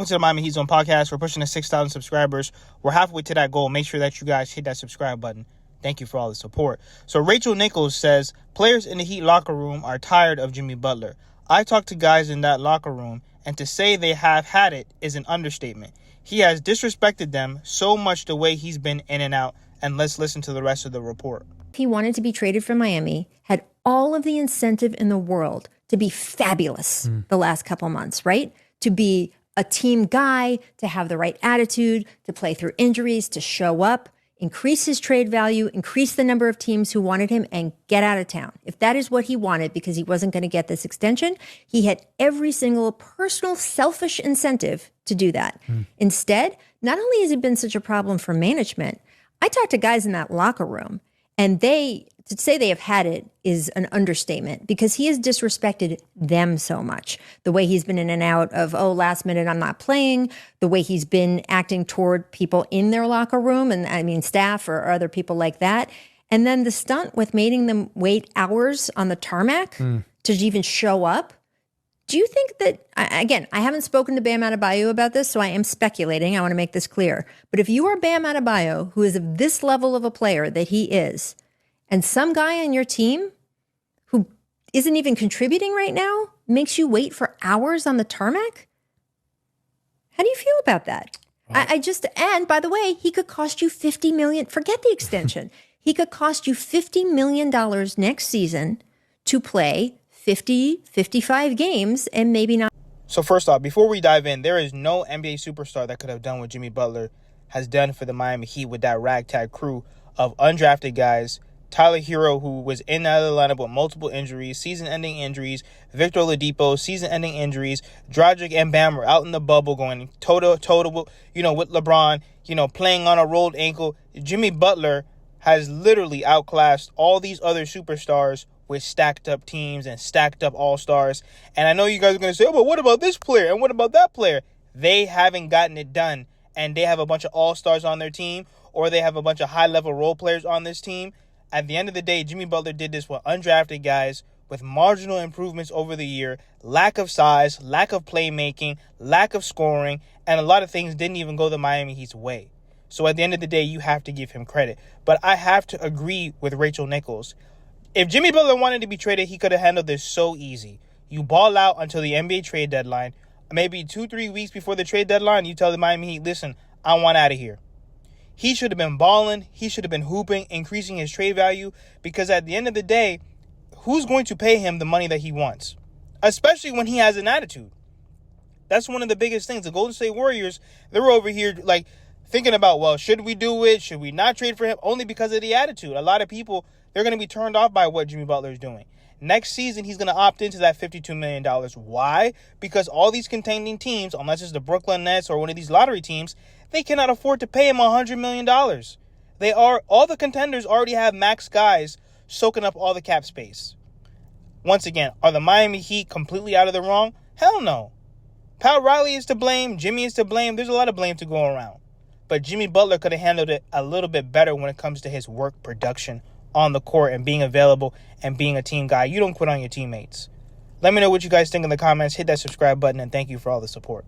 Welcome to the Miami Heat Zone podcast. We're pushing to 6,000 subscribers. We're halfway to that goal. Make sure that you guys hit that subscribe button. Thank you for all the support. So Rachel Nichols says, players in the Heat locker room are tired of Jimmy Butler. I talked to guys in that locker room, and to say they have had it is an understatement. He has disrespected them so much the way he's been in and out. And let's listen to the rest of the report. He wanted to be traded from Miami, had all of the incentive in the world to be fabulous the last couple months, right? To be a team guy, to have the right attitude, to play through injuries, to show up, increase his trade value, increase the number of teams who wanted him, and get out of town. If that is what he wanted because he wasn't going to get this extension, he had every single personal selfish incentive to do that. Instead, not only has it been such a problem for management, I talked to guys in that locker room, and to say they have had it is an understatement because he has disrespected them so much. The way he's been in and out of, last minute I'm not playing, the way he's been acting toward people in their locker room, and I mean staff or other people like that. And then the stunt with making them wait hours on the tarmac to even show up. Do you think that, again, I haven't spoken to Bam Adebayo about this, so I am speculating. I want to make this clear. But if you are Bam Adebayo, who is of this level of a player that he is, and some guy on your team who isn't even contributing right now makes you wait for hours on the tarmac, how do you feel about that? And by the way, he could cost you $50 million. Forget the extension. He could cost you $50 million next season to play 50, 55 games and maybe not. So first off, before we dive in, there is no NBA superstar that could have done what Jimmy Butler has done for the Miami Heat with that ragtag crew of undrafted guys. Tyler Hero, who was in that lineup with multiple injuries, season-ending injuries. Victor Oladipo, season-ending injuries. Dragic and Bam were out in the bubble going toe-to-toe, with LeBron, playing on a rolled ankle. Jimmy Butler has literally outclassed all these other superstars with stacked-up teams and stacked-up all-stars. And I know you guys are going to say, but what about this player and what about that player? They haven't gotten it done, and they have a bunch of all-stars on their team, or they have a bunch of high-level role players on this team. At the end of the day, Jimmy Butler did this with undrafted guys with marginal improvements over the year, lack of size, lack of playmaking, lack of scoring, and a lot of things didn't even go the Miami Heat's way. So at the end of the day, you have to give him credit. But I have to agree with Rachel Nichols. If Jimmy Butler wanted to be traded, he could have handled this so easy. You ball out until the NBA trade deadline. Maybe 2-3 weeks before the trade deadline, you tell the Miami Heat, listen, I want out of here. He should have been balling. He should have been hooping, increasing his trade value, because at the end of the day, who's going to pay him the money that he wants? Especially when he has an attitude. That's one of the biggest things. The Golden State Warriors, they're over here thinking about, should we do it? Should we not trade for him? Only because of the attitude. A lot of people, they're going to be turned off by what Jimmy Butler is doing. Next season, he's going to opt into that $52 million. Why? Because all these contending teams, unless it's the Brooklyn Nets or one of these lottery teams, they cannot afford to pay him $100 million. All the contenders already have max guys soaking up all the cap space. Once again, are the Miami Heat completely out of the wrong? Hell no. Pat Riley is to blame. Jimmy is to blame. There's a lot of blame to go around. But Jimmy Butler could have handled it a little bit better when it comes to his work production on the court and being available and being a team guy. You don't quit on your teammates. Let me know what you guys think in the comments. Hit that subscribe button, and thank you for all the support.